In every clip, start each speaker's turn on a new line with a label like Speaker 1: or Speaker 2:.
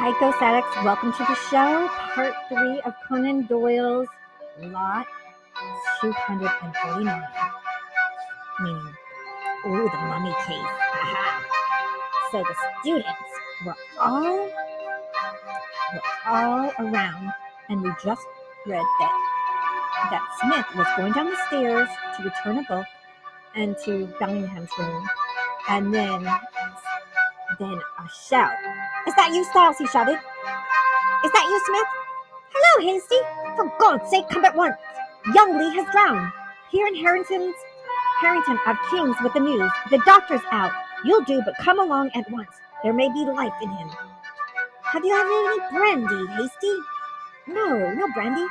Speaker 1: Hi, Ghost Addicts. Welcome to the show, part 3 of Conan Doyle's Lot 249. Meaning, ooh, the mummy case. Aha. So the students were all around, and we just read that Smith was going down the stairs to return a book and to Bellingham's room, and then a shout. "Is that you, Styles?" he shouted. "Is that you, Smith? Hello, Hasty! For God's sake, come at once! Young Lee has drowned. Here in Harrington of King's with the news. The doctor's out. You'll do, but come along at once. There may be life in him." "Have you any brandy, Hasty?" No brandy.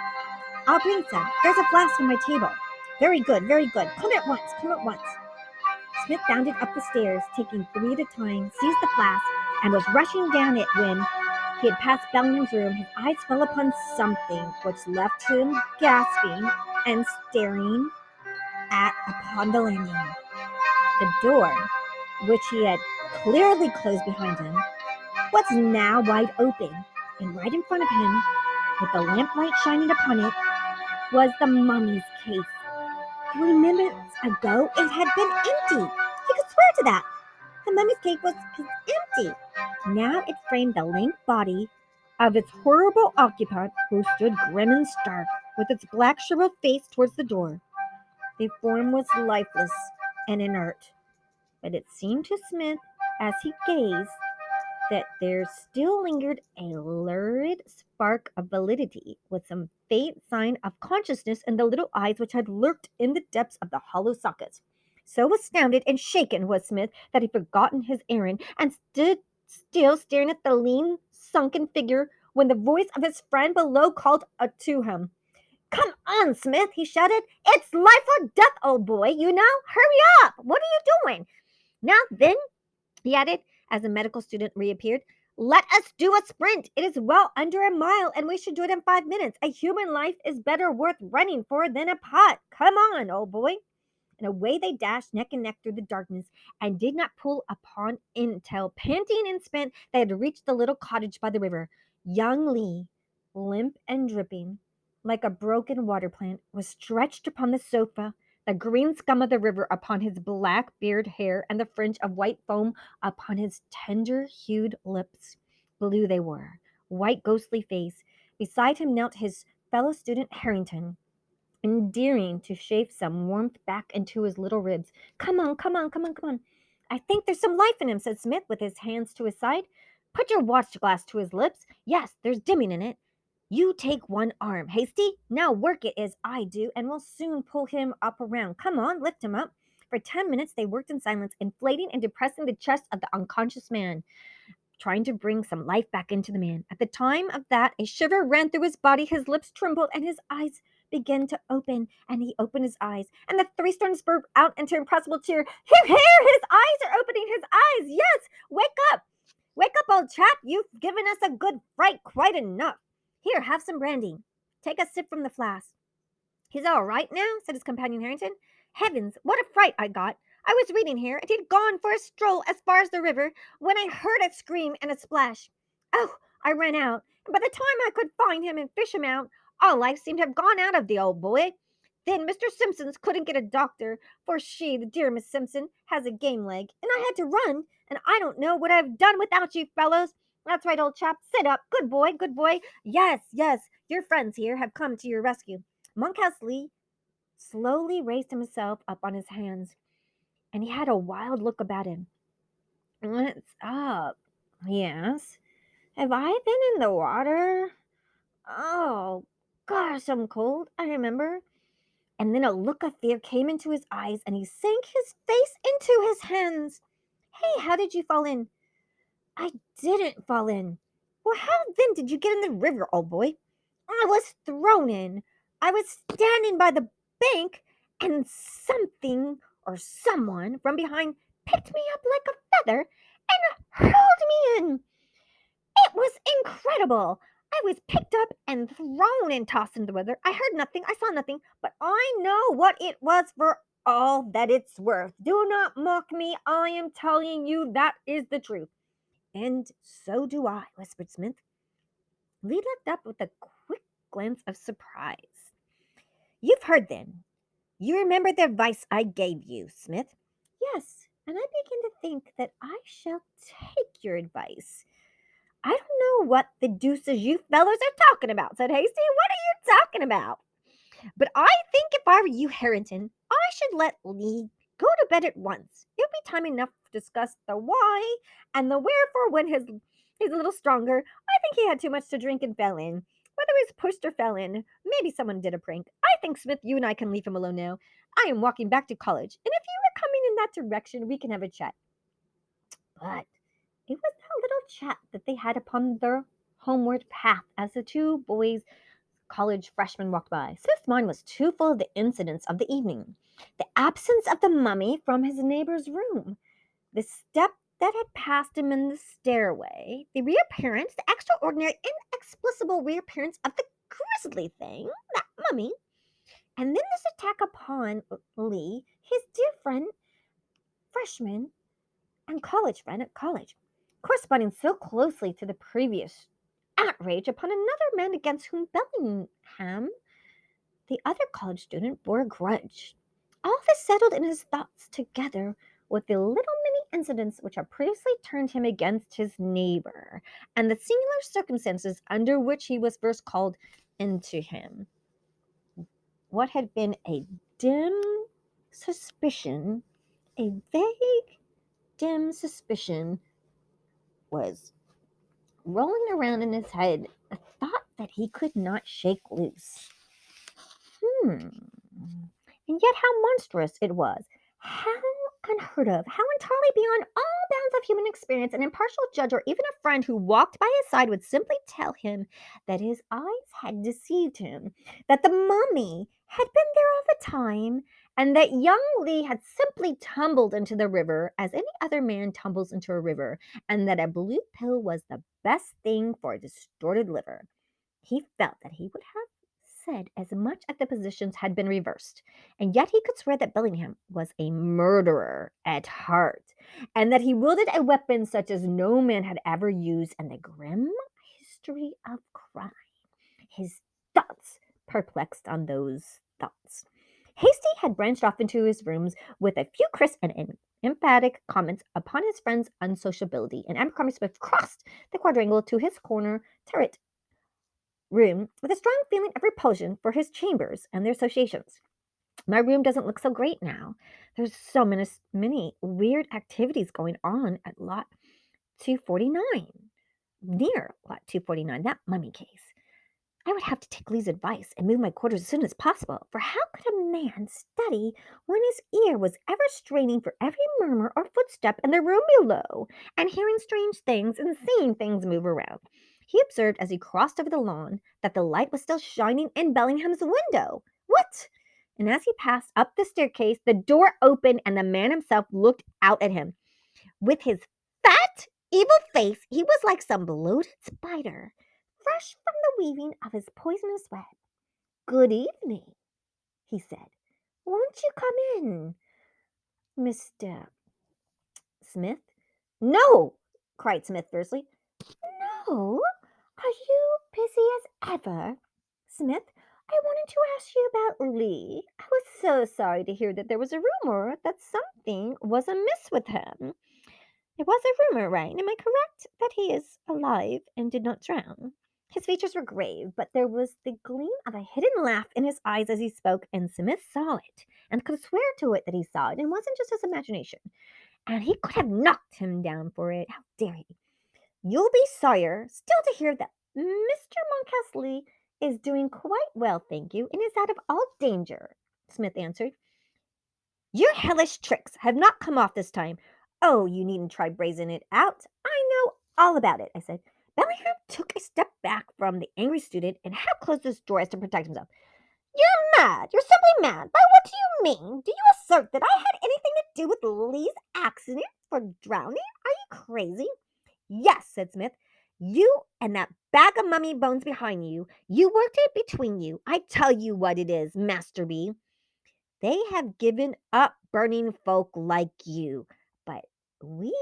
Speaker 1: I'll bring some. There's a flask on my table." Very good. Come at once. Smith bounded up the stairs, taking 3 at a time, seized the flask, and was rushing down it when he had passed Bellingham's room. His eyes fell upon something which left him gasping and staring upon the landing. The door, which he had clearly closed behind him, was now wide open, and right in front of him, with the lamplight shining upon it, was the mummy's case. 3 minutes ago it had been empty. He could swear to that. The mummy's case was empty. Now it framed the lank body of its horrible occupant, who stood grim and stark, with its black shriveled face towards the door. The form was lifeless and inert, but it seemed to Smith, as he gazed, that there still lingered a lurid spark of validity, with some faint sign of consciousness in the little eyes which had lurked in the depths of the hollow sockets. So astounded and shaken was Smith that he had forgotten his errand, and stood still staring at the lean, sunken figure, when the voice of his friend below called to him. "Come on, Smith," he shouted. "It's life or death, old boy, you know. Hurry up. What are you doing? Now then," he added, as the medical student reappeared, "let us do a sprint. It is well under a mile, and we should do it in 5 minutes. A human life is better worth running for than a pot. Come on, old boy." And away they dashed neck and neck through the darkness, and did not pull upon until, panting and spent, they had reached the little cottage by the river. Young Lee, limp and dripping, like a broken water plant, was stretched upon the sofa, the green scum of the river upon his black beard hair, and the fringe of white foam upon his tender-hued lips. Blue they were, white ghostly face. Beside him knelt his fellow student Harrington, endearing to shave some warmth back into his little ribs. Come on. "I think there's some life in him," said Smith, with his hands to his side. "Put your watch glass to his lips. Yes, there's dimming in it. You take one arm, Hasty. Now work it as I do, and we'll soon pull him up around. Come on, lift him up." For 10 minutes they worked in silence, inflating and depressing the chest of the unconscious man, trying to bring some life back into the man. At the time of that, a shiver ran through his body, his lips trembled, and his eyes began to open, and he opened his eyes, and the 3 stones burst out into impossible cheer. Here, his eyes are opening, his eyes, yes! Wake up, old chap, you've given us a good fright, quite enough. Here, have some brandy. Take a sip from the flask." "He's all right now?" said his companion Harrington. "Heavens, what a fright I got! I was reading here, and he'd gone for a stroll as far as the river, when I heard a scream and a splash. Oh, I ran out, and by the time I could find him and fish him out, all life seemed to have gone out of the old boy. Then Mr. Simpson's couldn't get a doctor, for she, the dear Miss Simpson, has a game leg, and I had to run, and I don't know what I've done without you fellows. That's right, old chap, sit up. Good boy. Yes, your friends here have come to your rescue." Monkhouse Lee slowly raised himself up on his hands, and he had a wild look about him. "What's up?" he asked. "Have I been in the water? Oh, gosh, I'm cold, I remember." And then a look of fear came into his eyes, and he sank his face into his hands. "Hey, how did you fall in?" "I didn't fall in." "Well, how then did you get in the river, old boy?" "I was thrown in. I was standing by the bank, and something or someone from behind picked me up like a feather and hurled me in. It was incredible. I was picked up and thrown and tossed into the weather. I heard nothing, I saw nothing, but I know what it was for all that it's worth. Do not mock me. I am telling you that is the truth. And so do I, whispered Smith. Lee looked up with a quick glance of surprise. You've heard then. You remember the advice I gave you, Smith? Yes, and I begin to think that I shall take your advice. I don't know what the deuces you fellows are talking about, said Hasty. What are you talking about? But I think if I were you, Harrington, I should let Lee go to bed at once. It'll be time enough to discuss the why and the wherefore when he's a little stronger. I think he had too much to drink and fell in. Whether he's pushed or fell in, maybe someone did a prank. I think, Smith, you and I can leave him alone now. I am walking back to college, and if you are coming in that direction, we can have a chat. But it was that little chat that they had upon their homeward path as the two boys college freshmen walked by. Smith's mind was too full of the incidents of the evening. The absence of the mummy from his neighbor's room, the step that had passed him in the stairway, the reappearance, the extraordinary, inexplicable reappearance of the grisly thing, that mummy, and then this attack upon Lee, his dear friend, freshman, and college friend at college, corresponding so closely to the previous outrage upon another man against whom Bellingham, the other college student, bore a grudge. All this settled in his thoughts together with the little mini incidents which had previously turned him against his neighbor, and the singular circumstances under which he was first called into him. What had been a dim suspicion, a vague, dim suspicion, was rolling around in his head, a thought that he could not shake loose. And yet how monstrous it was, how unheard of, how entirely beyond all bounds of human experience. An impartial judge or even a friend who walked by his side would simply tell him that his eyes had deceived him, that the mummy had been there all the time, and that young Lee had simply tumbled into the river as any other man tumbles into a river, and that a blue pill was the best thing for a distorted liver. He felt that he would have said as much if the positions had been reversed, and yet he could swear that Bellingham was a murderer at heart, and that he wielded a weapon such as no man had ever used in the grim history of crime. His thoughts perplexed on those thoughts. Hasty had branched off into his rooms with a few crisp and emphatic comments upon his friend's unsociability, and Abercrombie Smith crossed the quadrangle to his corner turret room with a strong feeling of repulsion for his chambers and their associations. My room doesn't look so great now. There's so many weird activities going on at lot 249, near lot 249, that mummy case. I would have to take Lee's advice and move my quarters as soon as possible, for how could a man study when his ear was ever straining for every murmur or footstep in the room below, and hearing strange things and seeing things move around? He observed as he crossed over the lawn that the light was still shining in Bellingham's window. What? And as he passed up the staircase, the door opened and the man himself looked out at him. With his fat, evil face, he was like some bloated spider, fresh from the weaving of his poisonous web. Good evening, he said. Won't you come in, Mr. Smith? No, cried Smith fiercely. No? Are you busy as ever? Smith, I wanted to ask you about Lee. I was so sorry to hear that there was a rumor that something was amiss with him. It was a rumor, right? Am I correct that he is alive and did not drown? His features were grave, but there was the gleam of a hidden laugh in his eyes as he spoke, and Smith saw it, and could swear to it that he saw it, and wasn't just his imagination. And he could have knocked him down for it. How dare he? You'll be sorrier still to hear that Mr. Monkhouse is doing quite well, thank you, and is out of all danger, Smith answered. Your hellish tricks have not come off this time. Oh, you needn't try brazening it out. I know all about it, I said. Bellingham took a step back from the angry student and half closed his door as to protect himself. You're mad. You're simply mad. By what do you mean? Do you assert that I had anything to do with Lee's accident for drowning? Are you crazy? Yes, said Smith. You and that bag of mummy bones behind you. You worked it between you. I tell you what it is, Master B. They have given up burning folk like you, but we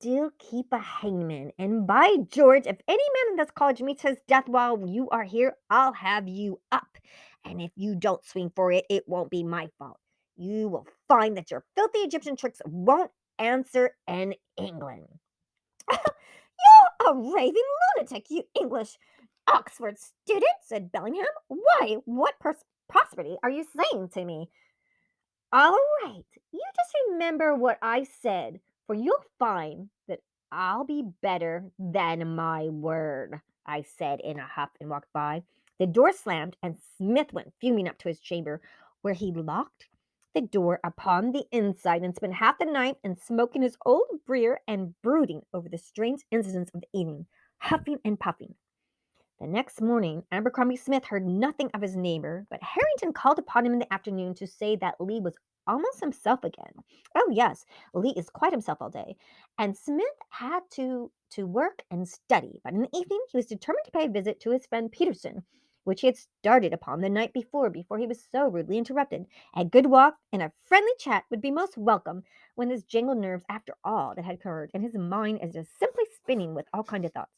Speaker 2: still keep a hangman. And by George, if any man in this college meets his death while you are here, I'll have you up. And if you don't swing for it, it won't be my fault. You will find that your filthy Egyptian tricks won't answer in England. You're a raving lunatic, you English Oxford student, said Bellingham. Why, what prosperity are you saying to me? All right, you just remember what I said, for you'll find that I'll be better than my word, I said in a huff and walked by. The door slammed, and Smith went fuming up to his chamber, where he locked the door upon the inside and spent half the night in smoking his old briar and brooding over the strange incidents of the evening, huffing and puffing. The next morning, Abercrombie Smith heard nothing of his neighbor, but Harrington called upon him in the afternoon to say that Lee was almost himself again. Oh, yes, Lee is quite himself all day. And Smith had to work and study, but in the evening he was determined to pay a visit to his friend Peterson, which he had started upon the night before he was so rudely interrupted. A good walk and a friendly chat would be most welcome when his jangled nerves, after all that had occurred, and his mind is just simply spinning with all kinds of thoughts.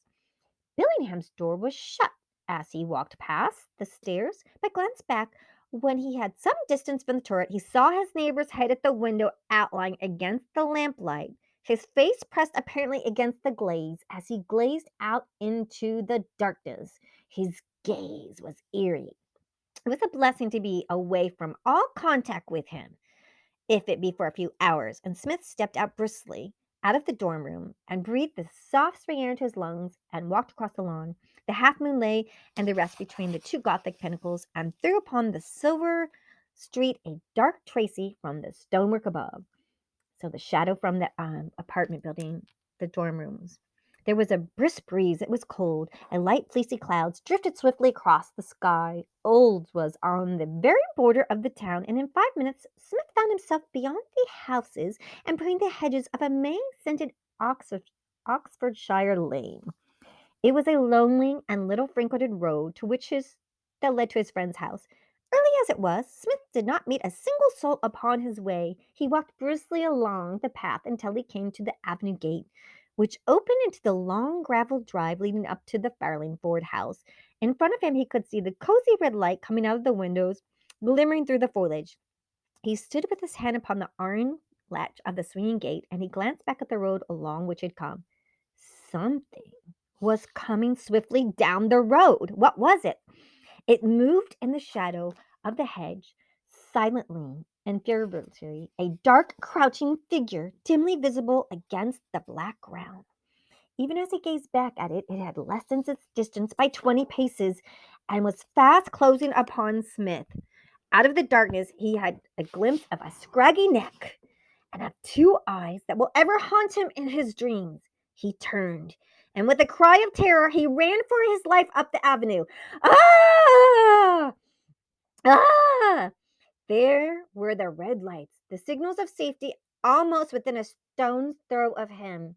Speaker 2: Billingham's door was shut as he walked past the stairs, but glanced back. When he had some distance from the turret, he saw his neighbor's head at the window outlined against the lamplight, his face pressed apparently against the glaze as he gazed out into the darkness. His gaze was eerie. It was a blessing to be away from all contact with him, if it be for a few hours, and Smith stepped out briskly out of the dorm room and breathed the soft spring air into his lungs and walked across the lawn. The half moon lay and the rest between the two Gothic pinnacles and threw upon the silver street a dark tracery from the stonework above. So the shadow from the apartment building, the dorm rooms. There was a brisk breeze. It was cold, and light fleecy clouds drifted swiftly across the sky. Olds was on the very border of the town, and in 5 minutes Smith found himself beyond the houses and between the hedges of a May-scented Oxfordshire lane. It was a lonely and little frequented road that led to his friend's house. Early as it was, Smith did not meet a single soul upon his way. He walked briskly along the path until he came to the avenue gate, which opened into the long gravel drive leading up to the Farlingford house. In front of him he could see the cozy red light coming out of the windows, glimmering through the foliage. He stood with his hand upon the iron latch of the swinging gate, and he glanced back at the road along which he had come. Something was coming swiftly down the road. What was it? It moved in the shadow of the hedge, silently and furtively, a dark, crouching figure, dimly visible against the black ground. Even as he gazed back at it, it had lessened its distance by 20 paces and was fast closing upon Smith. Out of the darkness, he had a glimpse of a scraggy neck and of two eyes that will ever haunt him in his dreams. He turned, and with a cry of terror, he ran for his life up the avenue. Ah! Ah! There were the red lights, the signals of safety almost within a stone's throw of him.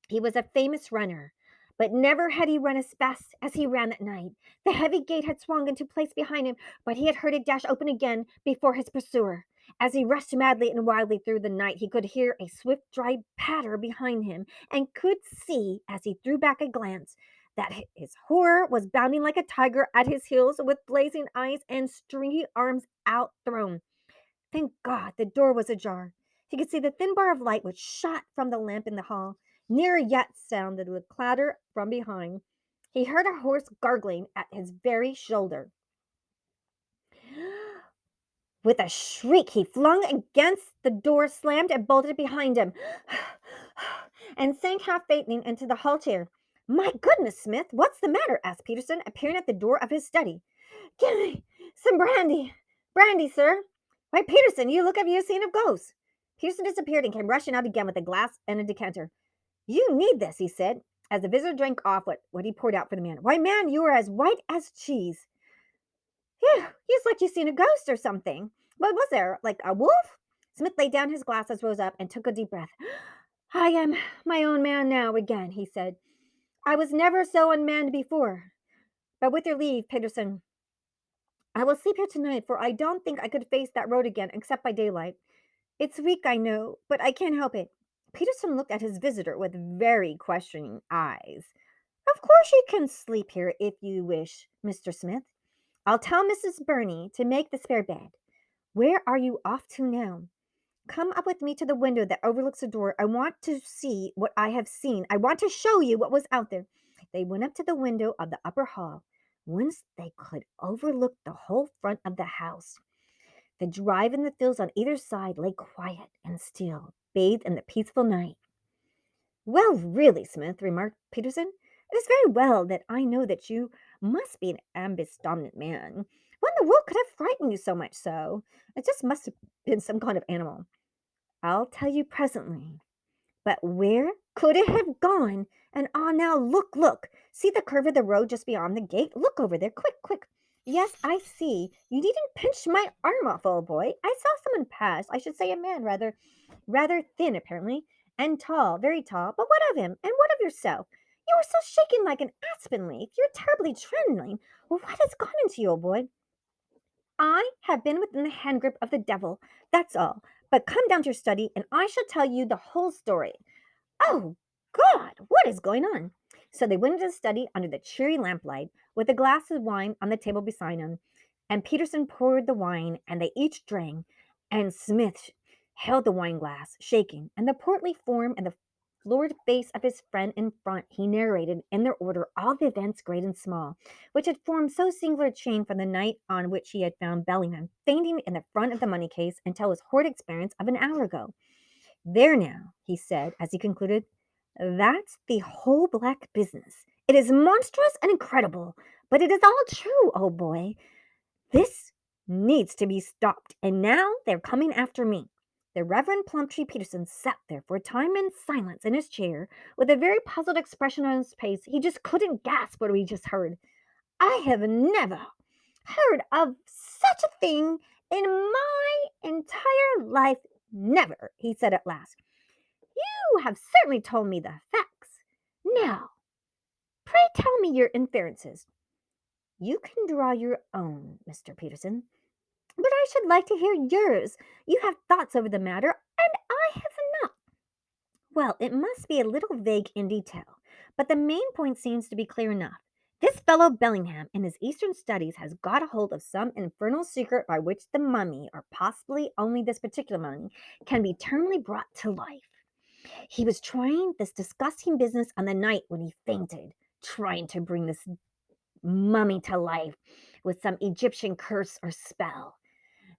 Speaker 2: He was a famous runner, but never had he run as fast as he ran that night. The heavy gate had swung into place behind him, but he had heard it dash open again before his pursuer. As he rushed madly and wildly through the night, he could hear a swift, dry patter behind him, and could see, as he threw back a glance, that his horror was bounding like a tiger at his heels with blazing eyes and stringy arms outthrown. Thank God the door was ajar. He could see the thin bar of light which shot from the lamp in the hall. Nearer yet sounded the clatter from behind. He heard a horse gargling at his very shoulder. With a shriek, he flung against the door, slammed and bolted it behind him, and sank half fainting into the hall chair. My goodness, Smith, what's the matter? Asked Peterson, appearing at the door of his study. Give me some brandy. Brandy, sir. Why, Peterson, you look as if you seen a ghost. Peterson disappeared and came rushing out again with a glass and a decanter. You need this, he said, as the visitor drank off what he poured out for the man. Why, man, you are as white as cheese. Phew, it's like you seen a ghost or something. What was there, like a wolf? Smith laid down his glasses, rose up, and took a deep breath. I am my own man now again, he said. I was never so unmanned before. But with your leave, Peterson, I will sleep here tonight, for I don't think I could face that road again except by daylight. It's weak, I know, but I can't help it. Peterson looked at his visitor with very questioning eyes. Of course you can sleep here if you wish, Mr. Smith. I'll tell Mrs. Burney to make the spare bed. Where are you off to now? Come up with me to the window that overlooks the door. I want to see what I have seen. I want to show you what was out there. They went up to the window of the upper hall, whence they could overlook the whole front of the house. The drive and the fields on either side lay quiet and still, bathed in the peaceful night. Well, really, Smith, remarked Peterson, it is very well that I know that you must be an ambidextrous man. What in the world could have frightened you so much so? It just must have been some kind of animal. I'll tell you presently. But where could it have gone? And ah, now look, look. See the curve of the road just beyond the gate? Look over there, quick, quick. Yes, I see. You needn't pinch my arm off, old boy. I saw someone pass. I should say a man, rather thin, apparently, and tall, very tall. But what of him? And what of yourself? You are so shaken like an aspen leaf. You're terribly trembling. Well, what has gone into you, old boy? I have been within the hand grip of the devil. That's all. But come down to your study, and I shall tell you the whole story. Oh, God, what is going on? So they went into the study under the cheery lamplight with a glass of wine on the table beside them. And Peterson poured the wine, and they each drank. And Smith held the wine glass, shaking, and the portly form and the florid face of his friend in front, he narrated in their order all the events, great and small, which had formed so singular a chain from the night on which he had found Bellingham fainting in the front of the money case until his horrid experience of an hour ago. There now, he said, as he concluded, that's the whole black business. It is monstrous and incredible, but it is all true, old boy. This needs to be stopped, and now they're coming after me. The Reverend Plumtree Peterson sat there for a time in silence in his chair, with a very puzzled expression on his face. He just couldn't gasp what he just heard. I have never heard of such a thing in my entire life. Never, he said at last. You have certainly told me the facts. Now, pray tell me your inferences. You can draw your own, Mr. Peterson, but I should like to hear yours. You have thoughts over the matter, and I have not. Well, it must be a little vague in detail, but the main point seems to be clear enough. This fellow Bellingham, in his Eastern studies, has got a hold of some infernal secret by which the mummy, or possibly only this particular mummy, can be terminally brought to life. He was trying this disgusting business on the night when he fainted, trying to bring this mummy to life with some Egyptian curse or spell.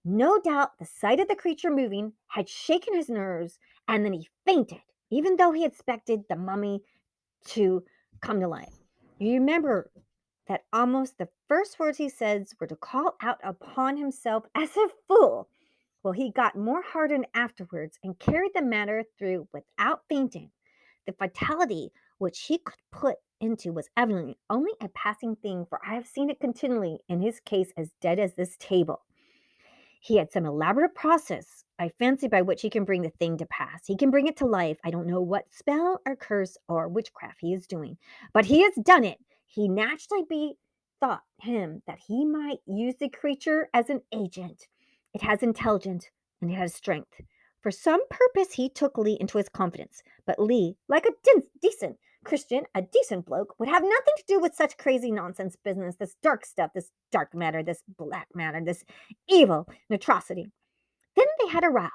Speaker 2: No doubt the sight of the creature moving had shaken his nerves, and then he fainted, even though he expected the mummy to come to life. You remember that almost the first words he said were to call out upon himself as a fool. Well, he got more hardened afterwards and carried the matter through without fainting. The fatality which he could put into was evidently only a passing thing, for I have seen it continually in his case as dead as this table. He had some elaborate process, I fancy, by which he can bring the thing to pass. He can bring it to life. I don't know what spell or curse or witchcraft he is doing, but he has done it. He naturally bethought him that he might use the creature as an agent. It has intelligence and it has strength. For some purpose he took Lee into his confidence, but Lee, like a decent Christian, a decent bloke, would have nothing to do with such crazy nonsense business, this dark stuff, this dark matter, this black matter, this evil and atrocity. Then they had a row,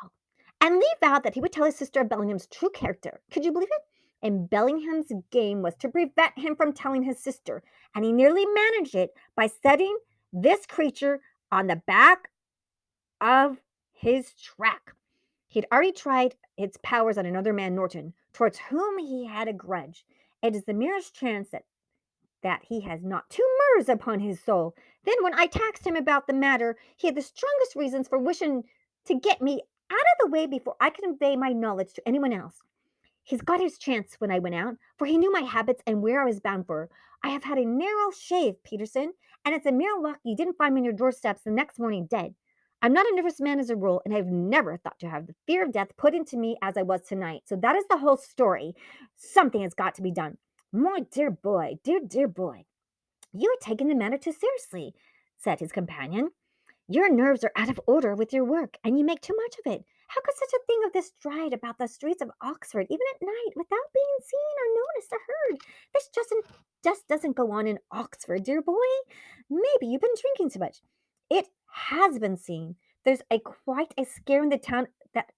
Speaker 2: and Lee vowed that he would tell his sister of Bellingham's true character. Could you believe it? And Bellingham's game was to prevent him from telling his sister, and he nearly managed it by setting this creature on the back of his track. He had already tried its powers on another man, Norton, towards whom he had a grudge. It is the merest chance that he has not 2 murders upon his soul. Then when I taxed him about the matter, he had the strongest reasons for wishing to get me out of the way before I could convey my knowledge to anyone else. He's got his chance when I went out, for he knew my habits and where I was bound for. I have had a narrow shave, Peterson, and it's a mere luck you didn't find me on your doorsteps the next morning dead. I'm not a nervous man as a rule, and I've never thought to have the fear of death put into me as I was tonight. So that is the whole story. Something has got to be done. My dear boy, dear boy, you are taking the matter too seriously, said his companion. Your nerves are out of order with your work, and you make too much of it. How could such a thing of this stride about the streets of Oxford, even at night, without being seen or noticed or heard? This just doesn't go on in Oxford, dear boy. Maybe you've been drinking too much. It has been seen. There's quite a scare in the town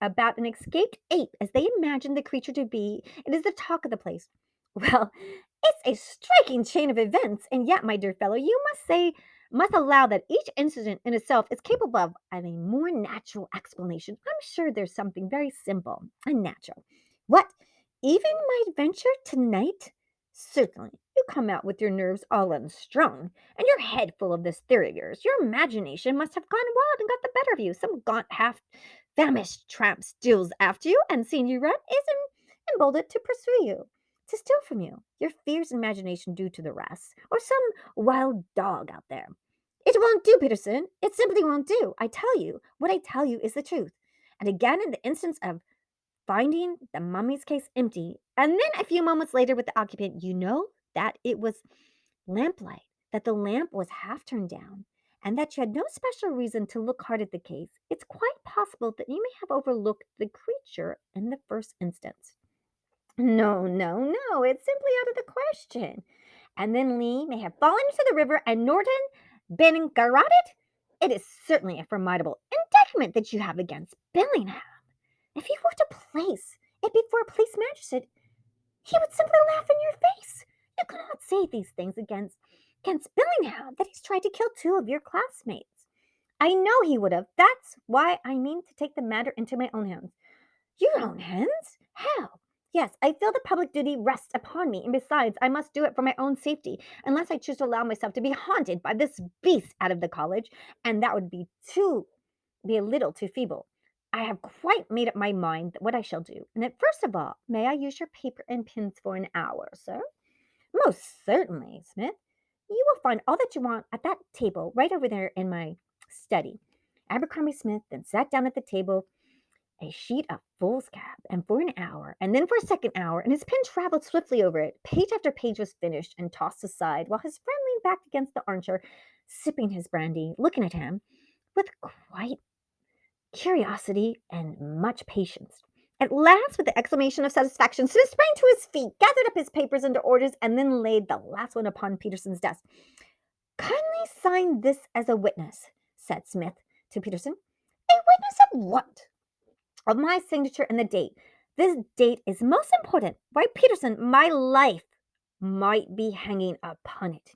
Speaker 2: about an escaped ape, as they imagine the creature to be. It is the talk of the place. Well, it's a striking chain of events, and yet, my dear fellow, you must allow that each incident in itself is capable of a more natural explanation. I'm sure there's something very simple and natural. What? Even my adventure tonight? Certainly. You come out with your nerves all unstrung, and your head full of this theory of yours. Your imagination must have gone wild and got the better of you. Some gaunt, half famished tramp steals after you, and seeing you run is emboldened to pursue you, to steal from you your fierce imagination due to the rest, or some wild dog out there. It won't do, Peterson. It simply won't do. I tell you, what I tell you is the truth. And again, in the instance of finding the mummy's case empty, and then a few moments later with the occupant, you know that it was lamplight, that the lamp was half turned down, and that you had no special reason to look hard at the case. It's quite possible that you may have overlooked the creature in the first instance. No, no, no, it's simply out of the question. And then Lee may have fallen into the river and Norton been garroted. It is certainly a formidable indictment that you have against Bellingham. If you were to place it before a police magistrate, he would simply laugh in your face. You could not say these things against Bellingham, that he's tried to kill two of your classmates. I know he would have. That's why I mean to take the matter into my own hands. Your own hands? How? Yes, I feel the public duty rests upon me, and besides, I must do it for my own safety, unless I choose to allow myself to be haunted by this beast out of the college, and that would be a little too feeble. I have quite made up my mind what I shall do. And first of all, may I use your paper and pens for an hour, sir? Most certainly, Smith. You will find all that you want at that table right over there in my study. Abercrombie Smith then sat down at the table, a sheet of foolscap, and for an hour, and then for a second hour, and his pen traveled swiftly over it. Page after page was finished and tossed aside, while his friend leaned back against the armchair, sipping his brandy, looking at him with quite curiosity and much patience. At last, with the exclamation of satisfaction, Smith sprang to his feet, gathered up his papers into orders, and then laid the last one upon Peterson's desk. Kindly sign this as a witness, said Smith to Peterson. A witness of what? Of my signature and the date. This date is most important. Why, Peterson, my life might be hanging upon it.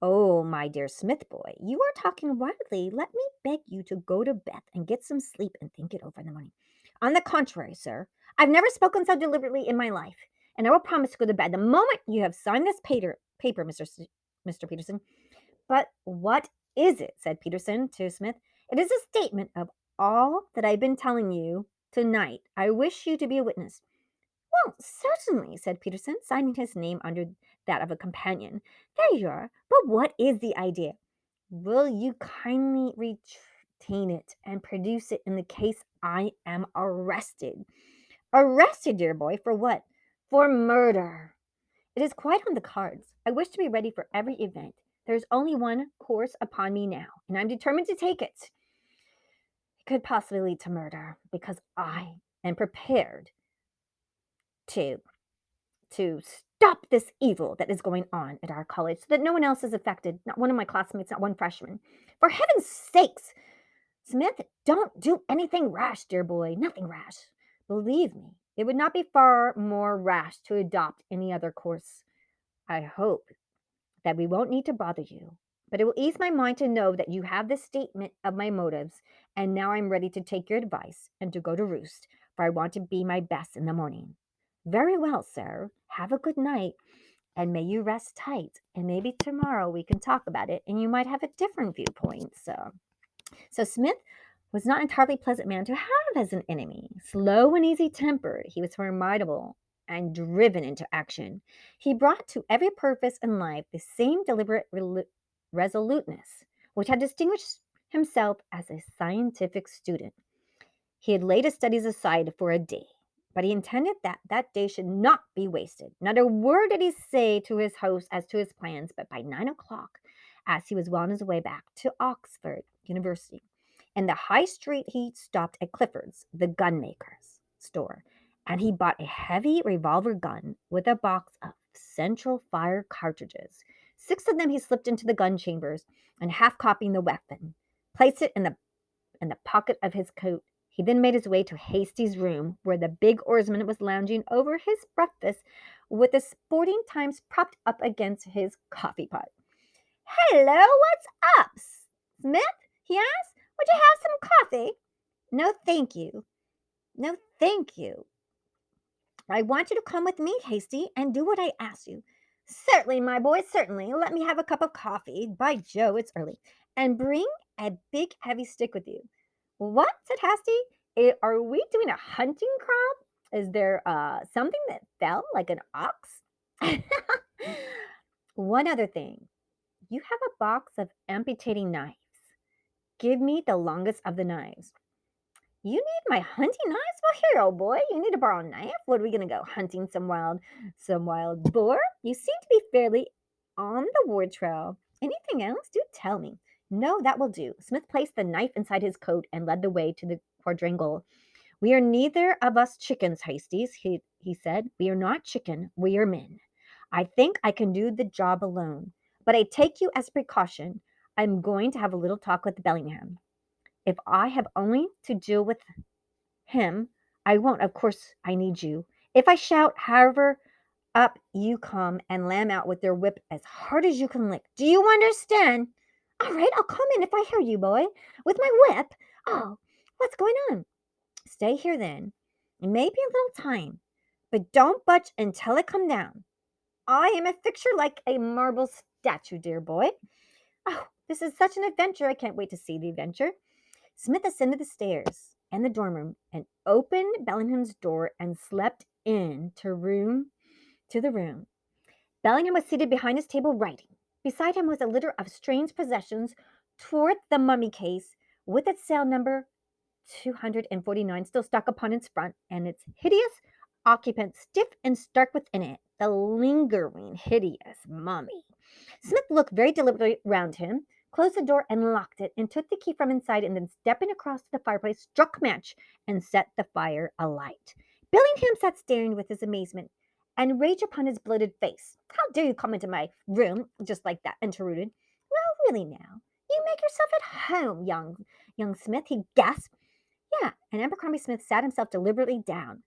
Speaker 2: Oh, my dear Smith boy, you are talking wildly. Let me beg you to go to bed and get some sleep and think it over in the morning. On the contrary, sir, I've never spoken so deliberately in my life, and I will promise to go to bed the moment you have signed this paper, Mr. Peterson. But what is it? Said Peterson to Smith. It is a statement of all that I've been telling you tonight. I wish you to be a witness. Well, certainly, said Peterson, signing his name under that of a companion. There you are. But what is the idea? Will you kindly retain it and produce it in the case I am arrested? Arrested, dear boy, for what? For murder. It is quite on the cards. I wish to be ready for every event. There is only one course upon me now, and I'm determined to take it. It could possibly lead to murder, because I am prepared to stop this evil that is going on at our college so that no one else is affected, not one of my classmates, not one freshman. For heaven's sakes, Smith, don't do anything rash, dear boy, nothing rash. Believe me, it would not be far more rash to adopt any other course. I hope that we won't need to bother you, but it will ease my mind to know that you have the statement of my motives, and now I'm ready to take your advice and to go to roost, for I want to be my best in the morning. Very well, sir. Have a good night, and may you rest tight, and maybe tomorrow we can talk about it, and you might have a different viewpoint. So Smith was not entirely pleasant man to have as an enemy. Slow and easy-tempered, he was formidable and driven into action. He brought to every purpose in life the same deliberate resoluteness which had distinguished himself as a scientific student. He had laid his studies aside for a day, but he intended that that day should not be wasted. Not a word did he say to his host as to his plans, but by 9 o'clock, as he was well on his way back to Oxford University, In the high street, he stopped at Clifford's, the gunmaker's store, and he bought a heavy revolver gun with a box of central fire cartridges. 6 of them he slipped into the gun chambers, and half copying the weapon, placed it in the pocket of his coat. He then made his way to Hasty's room, where the big oarsman was lounging over his breakfast with the Sporting Times propped up against his coffee pot. "Hello, what's up, Smith?" he asked. "Would you have some coffee?" "No, thank you. No, thank you. I want you to come with me, Hasty, and do what I ask you." "Certainly, my boy, certainly. Let me have a cup of coffee. By Joe, it's early. And bring a big, heavy stick with you." "What?" said Hasty. "Are we doing a hunting crop? Is there something that fell like an ox?" "One other thing. You have a box of amputating knives. Give me the longest of the knives." "You need my hunting knives?" "Well, here, old boy, you need to borrow a knife. What are we gonna go hunting some wild boar? You seem to be fairly on the war trail. Anything else? Do tell me." "No, that will do." Smith placed the knife inside his coat and led the way to the quadrangle. "We are neither of us chickens, Hasties," he said. "We are not chicken. We are men. I think I can do the job alone. But I take you as a precaution. I'm going to have a little talk with Bellingham. If I have only to deal with him, I won't. Of course, I need you. If I shout, however, up you come and lam out with your whip as hard as you can lick. Do you understand?" "All right, I'll come in if I hear you, boy. With my whip? Oh, what's going on?" "Stay here then. It may be a little time, but don't budge until I come down. I am a fixture like a marble statue, dear boy. Oh, this is such an adventure. I can't wait to see the adventure." Smith ascended the stairs and the dorm room and opened Bellingham's door and slept in to the room. Bellingham was seated behind his table writing. Beside him was a litter of strange possessions toward the mummy case with its sale number 249 still stuck upon its front and its hideous occupant stiff and stark within it, the lingering hideous mummy. Smith looked very deliberately round him, closed the door and locked it, and took the key from inside, and then stepping across to the fireplace, struck a match and set the fire alight. Bellingham sat staring with his amazement and rage upon his bloated face. "How dare you come into my room just like that?" interrupted. "Well, really now, you make yourself at home, young Smith," he gasped. "Yeah," and Abercrombie Smith sat himself deliberately down,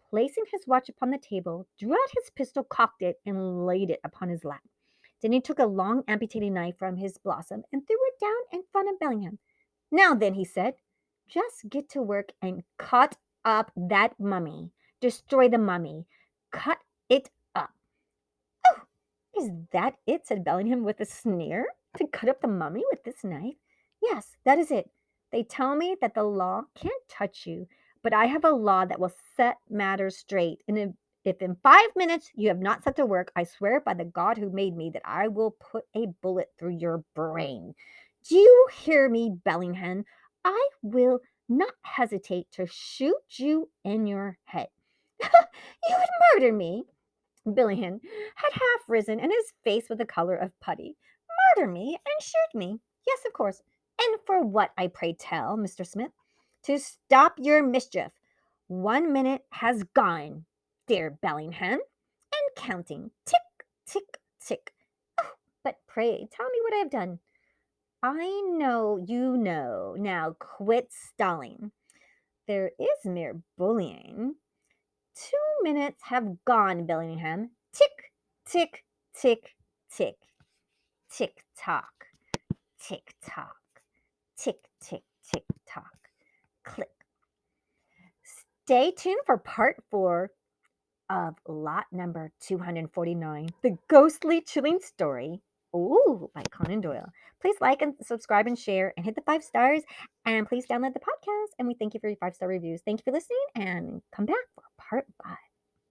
Speaker 2: placing his watch upon the table, drew out his pistol, cocked it, and laid it upon his lap. Then he took a long amputating knife from his blossom and threw it down in front of Bellingham. "Now then," he said, "just get to work and cut up that mummy. Destroy the mummy. Cut it up." "Oh, is that it?" said Bellingham with a sneer. "To cut up the mummy with this knife?" "Yes, that is it. They tell me that the law can't touch you, but I have a law that will set matters straight. And if in 5 minutes you have not set to work, I swear by the God who made me that I will put a bullet through your brain. Do you hear me, Bellingham? I will not hesitate to shoot you in your head." "You would murder me?" Bellingham had half risen, and his face was the color of putty. "Murder me and shoot me? Yes, of course. And for what, I pray tell, Mr. Smith?" "To stop your mischief. 1 minute has gone, dear Bellingham, and counting. Tick, tick, tick. Oh, but pray tell me what I have done." "I know you know. Now quit stalling. There is mere bullying." 2 minutes have gone, Bellingham. Tick, tick, tick, tick. Tick tock, tick tock, tick, tick, tick tock. Click. Stay tuned for part 4 of lot number 249, The Ghostly Chilling Story. Ooh, by Conan Doyle. Please like and subscribe and share and hit the 5 stars. And please download the podcast. And we thank you for your 5-star reviews. Thank you for listening and come back for part 5.